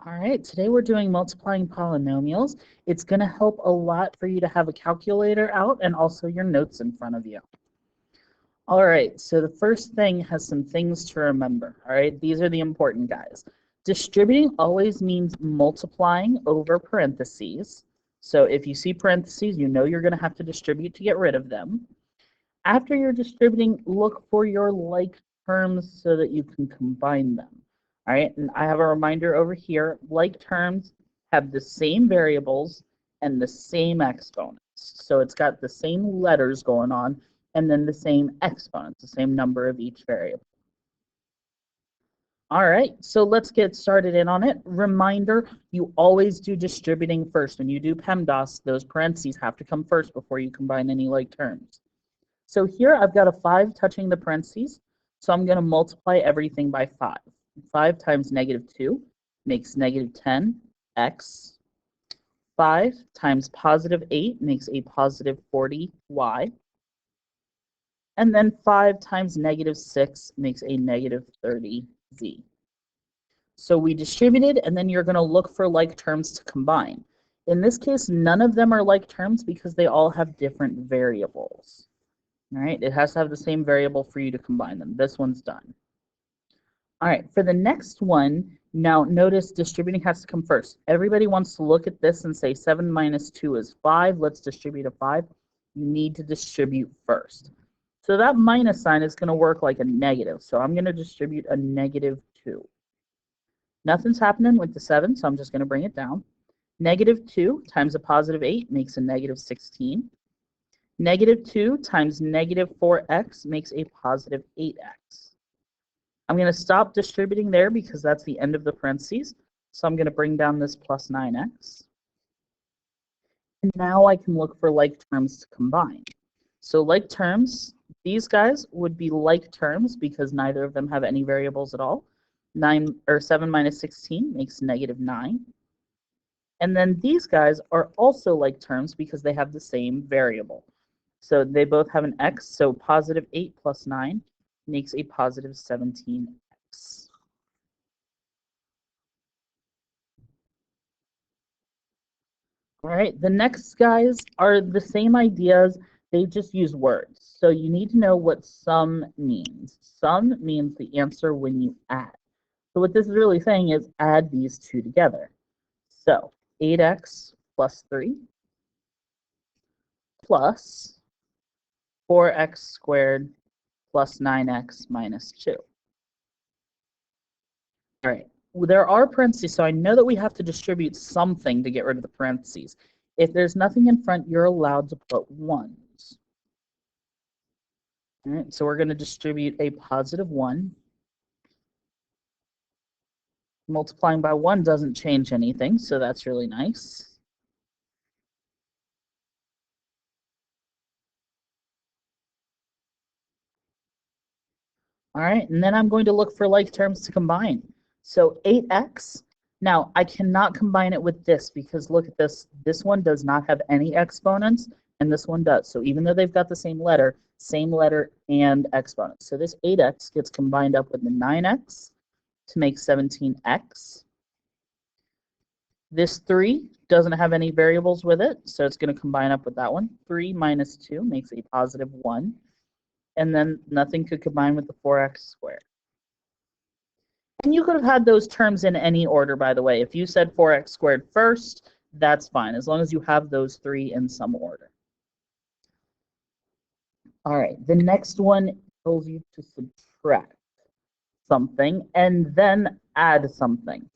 All right, today we're doing multiplying polynomials. It's going to help a lot for you to have a calculator out and also your notes in front of you. All right, so the first thing has some things to remember. All right, these are the important guys. Distributing always means multiplying over parentheses. So if you see parentheses, you know you're going to have to distribute to get rid of them. After you're distributing, look for your like terms so that you can combine them. All right, and I have a reminder over here, like terms have the same variables and the same exponents. So it's got the same letters going on and then the same exponents, the same number of each variable. All right, so let's get started in on it. Reminder, you always do distributing first. When you do PEMDAS, those parentheses have to come first before you combine any like terms. So here I've got a 5 touching the parentheses, so I'm going to multiply everything by 5. 5 times -2 makes -10x. 5 times +8 makes a +40y. And then 5 times -6 makes a -30z. So we distributed, and then you're going to look for like terms to combine. In this case, none of them are like terms because they all have different variables. All right, it has to have the same variable for you to combine them. This one's done. All right, for the next one, now notice distributing has to come first. Everybody wants to look at this and say 7 minus 2 is 5. Let's distribute a 5. You need to distribute first. So that minus sign is going to work like a negative. So I'm going to distribute a -2. Nothing's happening with the 7, so I'm just going to bring it down. -2 times a +8 makes a -16. -2 times -4x makes a +8x. I'm going to stop distributing there because that's the end of the parentheses. So I'm going to bring down this +9x. And now I can look for like terms to combine. So like terms, these guys would be like terms because neither of them have any variables at all. 7 minus 16 makes -9. And then these guys are also like terms because they have the same variable. So they both have an x, so +8 plus 9 makes a +17x. All right, the next guys are the same ideas, they just use words. So you need to know what sum means. Sum means the answer when you add. So what this is really saying is add these two together. So 8x plus 3 plus 4x squared plus 9x minus 2. All right, well, there are parentheses, so I know that we have to distribute something to get rid of the parentheses. If there's nothing in front, you're allowed to put 1s. All right, so we're going to distribute a +1. Multiplying by 1 doesn't change anything, so that's really nice. All right, and then I'm going to look for like terms to combine. So 8x, now I cannot combine it with this because look at this. This one does not have any exponents, and this one does. So even though they've got the same letter and exponents. So this 8x gets combined up with the 9x to make 17x. This 3 doesn't have any variables with it, so it's going to combine up with that one. 3 minus 2 makes a +1. And then nothing could combine with the 4x squared. And you could have had those terms in any order, by the way. If you said 4x squared first, that's fine, as long as you have those three in some order. All right, the next one tells you to subtract something and then add something.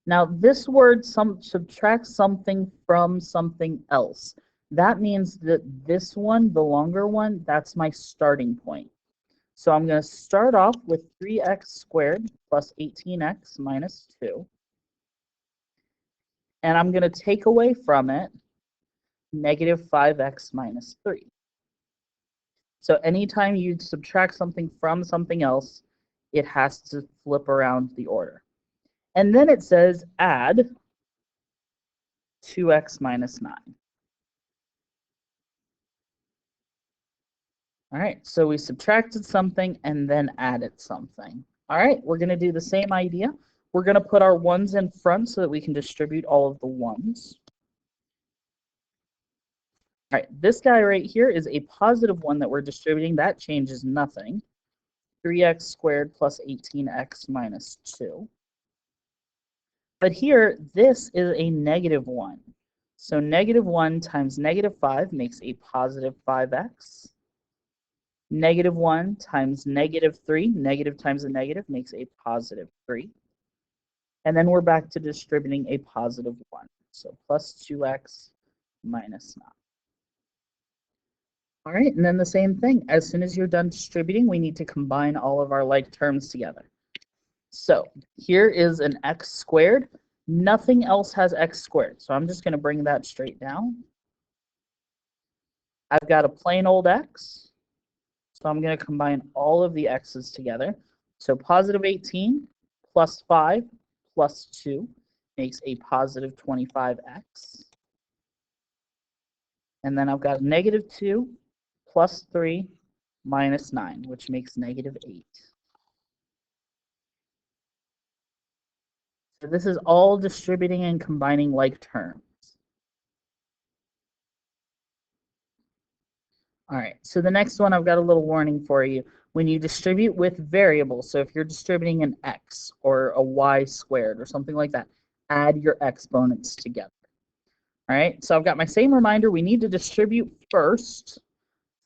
Now, this word subtract something from something else. That means that this one, the longer one, that's my starting point. So I'm going to start off with 3x squared plus 18x minus 2. And I'm going to take away from it -5x minus 3. So anytime you subtract something from something else, it has to flip around the order. And then it says add 2x minus 9. All right, so we subtracted something and then added something. All right, we're going to do the same idea We're going to put our ones in front so that we can distribute all of the ones. All right, this guy right here is a positive one that we're distributing. That changes nothing. 3x squared plus 18x minus 2. But here, this is a negative 1. So negative 1 times negative 5 makes a positive 5x. Negative 1 times negative 3, negative times a negative makes a positive 3. And then we're back to distributing a positive 1. So plus 2x minus 9. All right, and then the same thing. As soon as you're done distributing, we need to combine all of our like terms together. So here is an x squared. Nothing else has x squared, so I'm just going to bring that straight down. I've got a plain old x, so I'm going to combine all of the x's together. So positive 18 plus 5 plus 2 makes a positive 25x. And then I've got negative 2 plus 3 minus 9, which makes negative 8. So this is all distributing and combining like terms. All right, so the next one, I've got a little warning for you. When you distribute with variables, so if you're distributing an x or a y squared or something like that, add your exponents together. All right, so I've got my same reminder. We need to distribute first.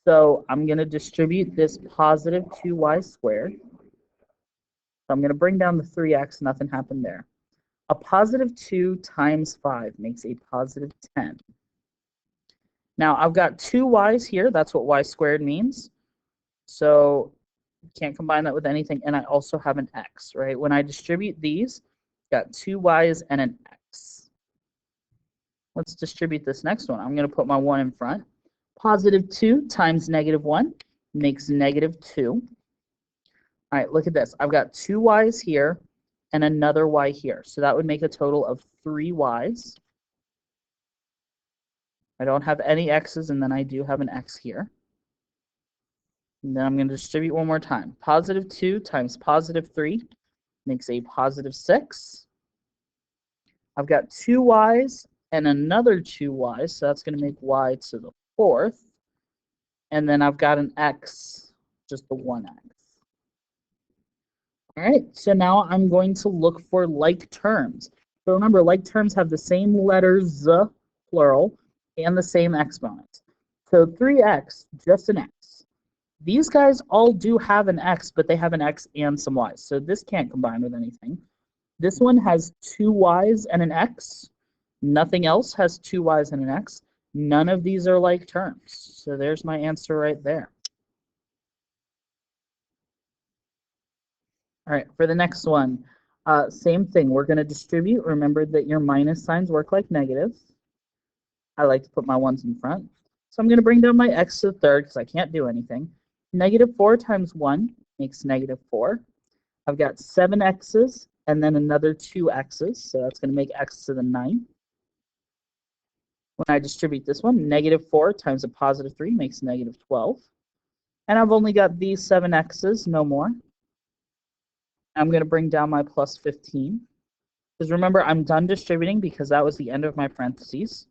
So I'm going to distribute this positive 2y squared. So I'm going to bring down the 3x. Nothing happened there. A positive 2 times 5 makes a positive 10. Now, I've got two y's here. That's what y squared means. So can't combine that with anything. And I also have an x, right? When I distribute these, got two y's and an x. Let's distribute this next one. I'm going to put my 1 in front. Positive 2 times negative 1 makes negative 2. All right, look at this. I've got two y's here and another y here. So that would make a total of 3 y's. I don't have any x's, and then I do have an x here. And then I'm going to distribute one more time. Positive 2 times positive 3 makes a positive 6. I've got two y's and another two y's, so that's going to make y to the 4th. And then I've got an x, just the 1x. All right, so now I'm going to look for like terms. So remember, like terms have the same letters, plural, and the same exponents. So 3x, just an x. These guys all do have an x, but they have an x and some y's. So this can't combine with anything. This one has two y's and an x. Nothing else has two y's and an x. None of these are like terms. So there's my answer right there. All right, for the next one, same thing. We're going to distribute. Remember that your minus signs work like negatives. I like to put my ones in front. So I'm going to bring down my x to the third because I can't do anything. Negative 4 times 1 makes negative 4. I've got 7 x's and then another 2 x's. So that's going to make x to the 9th. When I distribute this one, negative 4 times a positive 3 makes negative 12. And I've only got these 7 x's, no more. I'm going to bring down my plus 15. Because remember, I'm done distributing because that was the end of my parentheses.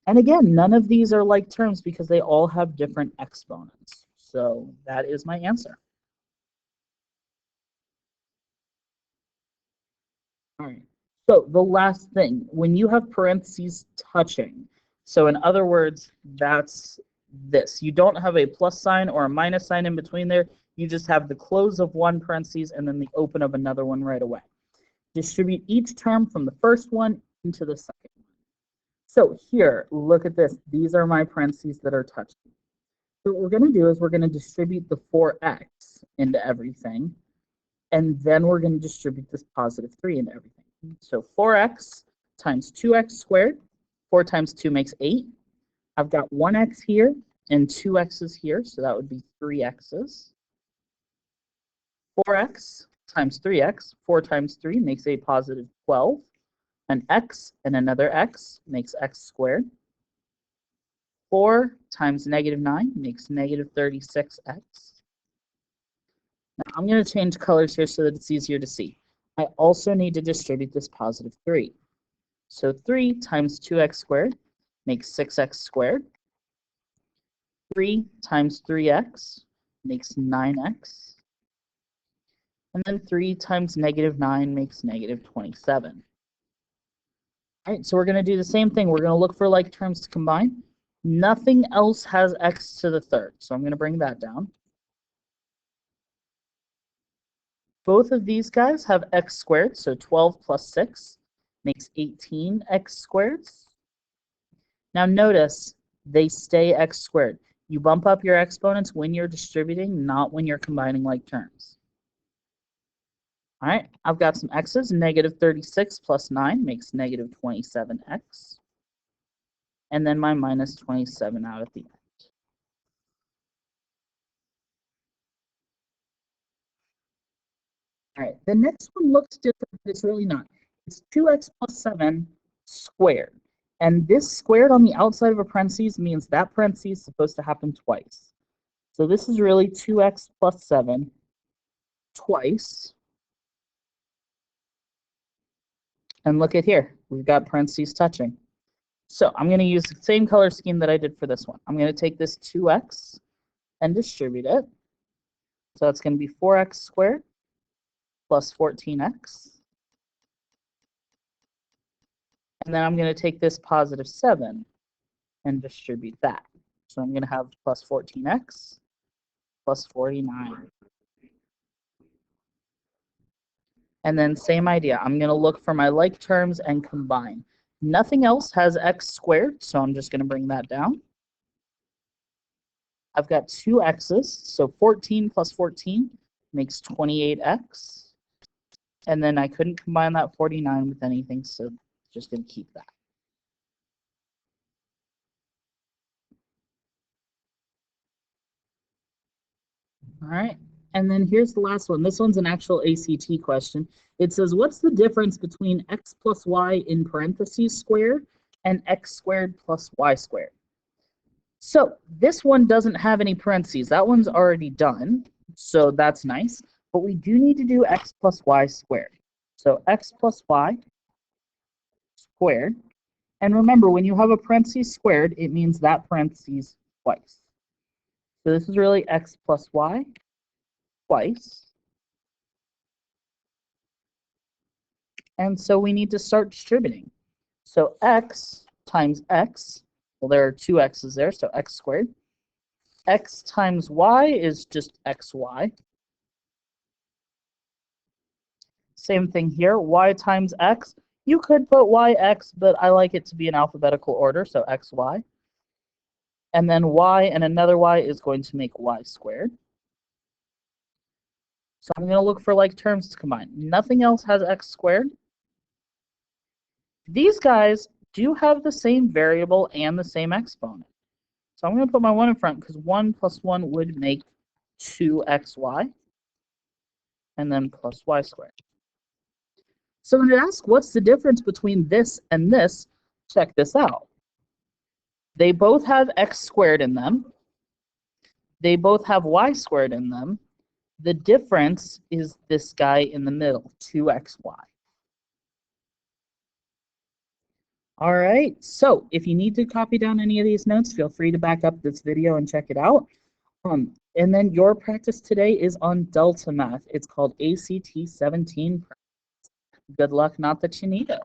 And again, none of these are like terms because they all have different exponents. So that is my answer. All right. So the last thing, when you have parentheses touching, so in other words, that's this. You don't have a plus sign or a minus sign in between there. You just have the close of one parentheses and then the open of another one right away. Distribute each term from the first one into the second one. So here, look at this. These are my parentheses that are touching. So what we're going to do is we're going to distribute the 4x into everything, and then we're going to distribute this positive 3 into everything. So 4x times 2x squared. 4 times 2 makes 8. I've got 1x here and 2 x's here, so that would be 3 x's. 4x times 3x. 4 times 3 makes a positive 12. An x and another x makes x squared. 4 times negative 9 makes negative 36x. Now I'm going to change colors here so that it's easier to see. I also need to distribute this positive 3. So 3 times 2x squared makes 6x squared. 3 times 3x makes 9x. And then 3 times negative 9 makes negative 27. All right, so we're going to do the same thing. We're going to look for like terms to combine. Nothing else has x to the third, so I'm going to bring that down. Both of these guys have x squared, so 12 plus 6 makes 18x squared. Now notice they stay x squared. You bump up your exponents when you're distributing, not when you're combining like terms. All right, I've got some x's. Negative 36 plus 9 makes negative 27x. And then my minus 27 out at the end. All right, the next one looks different, but it's really not. It's 2x plus 7 squared. And this squared on the outside of a parentheses means that parentheses is supposed to happen twice. So this is really 2x plus 7 twice. And look at here, we've got parentheses touching. So I'm going to use the same color scheme that I did for this one. I'm going to take this 2x and distribute it. So it's going to be 4x squared plus 14x. And then I'm going to take this positive 7 and distribute that. So I'm going to have plus 14x plus 49. And then same idea. I'm going to look for my like terms and combine. Nothing else has x squared, so I'm just going to bring that down. I've got two x's, so 14 plus 14 makes 28x. And then I couldn't combine that 49 with anything, so just going to keep that. All right, and then here's the last one. This one's an actual ACT question. It says, what's the difference between x plus y in parentheses squared and x squared plus y squared? So this one doesn't have any parentheses. That one's already done, so that's nice. But we do need to do x plus y squared. So x plus y squared. And remember, when you have a parentheses squared, it means that parentheses twice. So this is really x plus y twice. And so we need to start distributing. So x times x, well, there are two x's there, so x squared. X times y is just xy. Same thing here, y times x. You could put yx, but I like it to be in alphabetical order, so xy. And then y and another y is going to make y squared. So I'm going to look for like terms to combine. Nothing else has x squared. These guys do have the same variable and the same exponent. So I'm going to put my 1 in front because 1 plus 1 would make 2xy. And then plus y squared. So when it asks what's the difference between this and this, check this out. They both have x squared in them. They both have y squared in them. The difference is this guy in the middle, 2xy. All right, so if you need to copy down any of these notes, feel free to back up this video and check it out. And then your practice today is on Delta Math. It's called ACT 17. Good luck, not that you need it.